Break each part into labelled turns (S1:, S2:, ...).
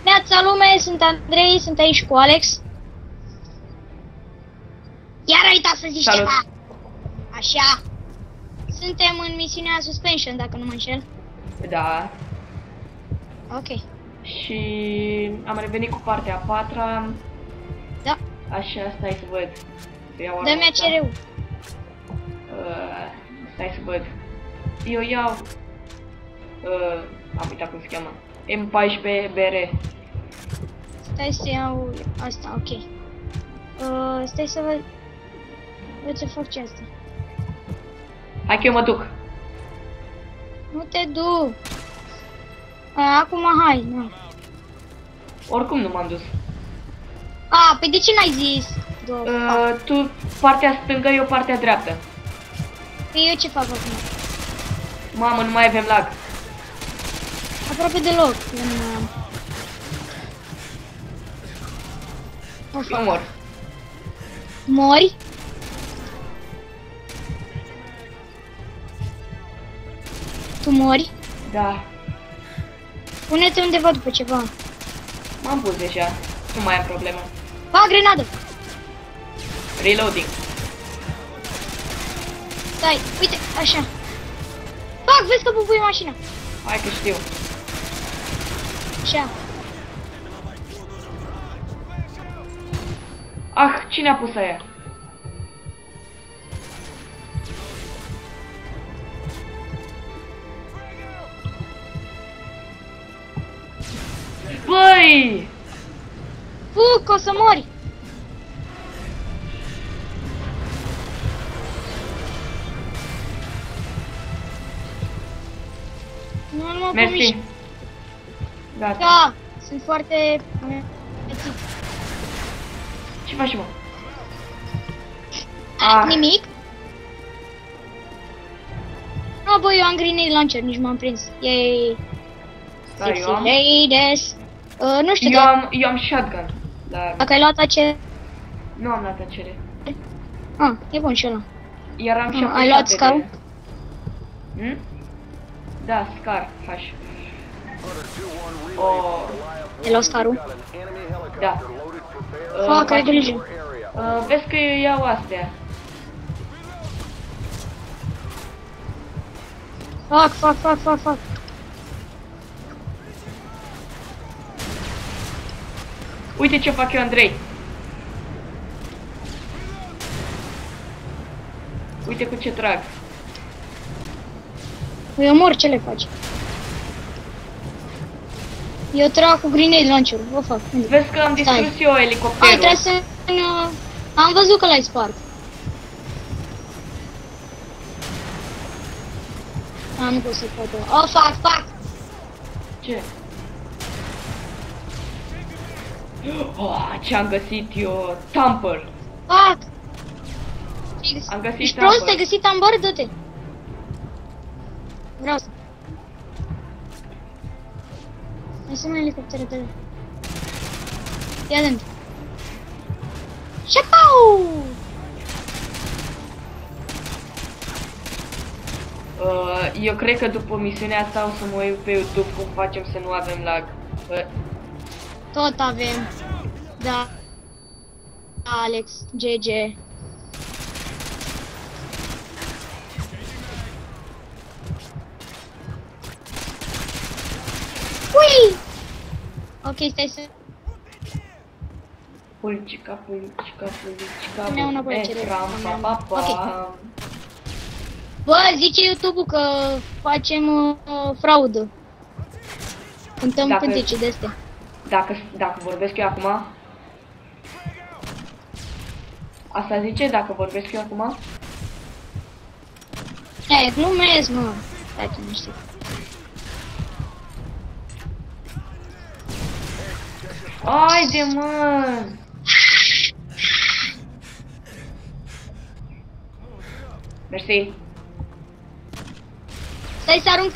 S1: Neața lume, sunt Andrei, sunt aici cu Alex. Iar ai uitat să zici
S2: Salut.
S1: ceva. Așa. Suntem în misiunea Suspension, dacă nu mă înșel.
S2: Da.
S1: Ok.
S2: Și am revenit cu partea a patra.
S1: Da.
S2: Așa, stai să văd. Să iau
S1: Dă-mi
S2: arma asta.
S1: ACR-ul.
S2: Stai să văd. Eu iau... am uitat cum se cheamă. M14 BR.
S1: Stai să iau asta, ok. Stai să văd... Văd ce fac ce asta.
S2: Hai că eu mă duc.
S1: Nu te du. Acum hai, nu.
S2: Oricum nu m-am dus.
S1: Păi de ce n-ai zis?
S2: Tu partea stângă, eu partea dreaptă.
S1: Păi eu ce fac acum?
S2: Mamă, nu mai avem lag.
S1: Aproape deloc.
S2: Eu mor.
S1: Mori? Tu mori?
S2: Da.
S1: Pune-te undeva după ceva.
S2: M-am pus deja. Nu mai am problemă.
S1: Grenadă!
S2: Reloading.
S1: Stai, uite, așa. Vezi că bubuie mașina.
S2: Hai că știu.
S1: Așa.
S2: Cine a pus aia? Băi!
S1: Fug, o să mori. Nu mă
S2: Mersi.
S1: pomiși.
S2: Gata.
S1: Da, sunt foarte...
S2: Ce faci, mă?
S1: Nimic? Nu, bă, eu am grenade launcher, nici m-am prins. Yay.
S2: Da,
S1: Sexy
S2: eu am?
S1: ladies. Nu știu,
S2: Eu am shotgun. Dar
S1: dacă ai luat acel...
S2: nu am luat acele.
S1: E bun și ăla.
S2: Iar am și
S1: Ai luat scarul?
S2: Da, scar, H. Oh,
S1: Ai luat scarul?
S2: da.
S1: Fac, ai grijă.
S2: Vezi că eu iau astea.
S1: Fac.
S2: Uite ce fac eu, Andrei. Uite cu ce trag.
S1: Eu mor, ce le faci? Eu trag cu grenade launcher, o fac.
S2: Vezi că am distrus eu elicopterul.
S1: Trebuie să... Am văzut că l-ai spart. Nu pot să-i pot. Fac!
S2: Ce? Ce-am găsit eu? Tamper.
S1: Fac!
S2: Am găsit
S1: Ești
S2: tamper.
S1: prost? Ai găsit ambar? Dă-te! Vreau să... Hai să mai elicoptere de... Ia dă-mi! Șapau!
S2: Eu cred că după misiunea asta o să mă uit pe YouTube cum facem să nu avem lag.
S1: Tot avem. Da. Alex, GG. Ui! Ok, stai să...
S2: Pulicica.
S1: Ne-au înapoi ce
S2: pa.
S1: Bă, zice YouTube-ul că facem fraudă. Cântăm cântece de astea.
S2: Dacă vorbesc eu acum? Asta zice dacă vorbesc eu acum?
S1: Glumesc, mă. Stai, nu știu.
S2: Haide, mă! Mersi.
S1: Stai să arunc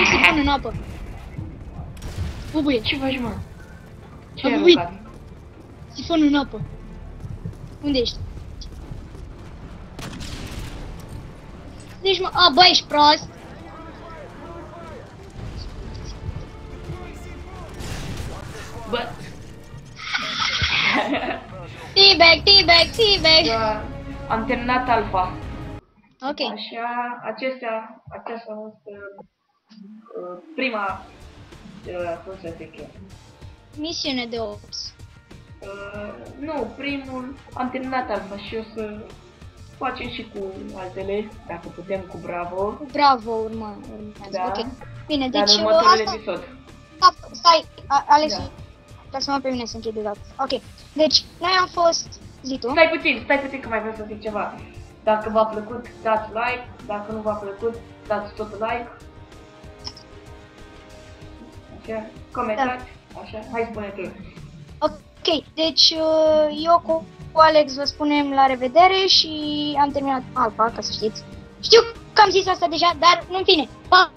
S1: sifon în apă. Bubuie.
S2: Ce faci, mă? Ce
S1: Am
S2: ai
S1: bubuit.
S2: aruncat?
S1: Sifon în apă. Unde ești? Deci, mă, bă, ești prost. T-Bag.
S2: Da, am terminat alfa.
S1: Ok.
S2: Așa, aceasta a fost prima, cum să zic eu.
S1: Misiune de ops.
S2: Nu, primul, am terminat alfa și o să facem și cu altele, dacă putem, cu Bravo.
S1: Bravo, urmează.
S2: Da.
S1: Ok. Bine,
S2: Dar
S1: deci
S2: în următorul
S1: asta...
S2: episod.
S1: Stai, Alex,
S2: Da.
S1: lasă-mă pe mine să închid de dat. Ok. Deci, noi am fost... Zi tu.
S2: Stai puțin că mai vreau să zic ceva. Dacă v-a plăcut, dați like, dacă nu v-a plăcut, dați tot like. Așa, comentați, așa, hai spune tu.
S1: Ok, deci eu cu Alex vă spunem la revedere și am terminat alfa, ca să știți. Știu că am zis asta deja, dar în fine, pa!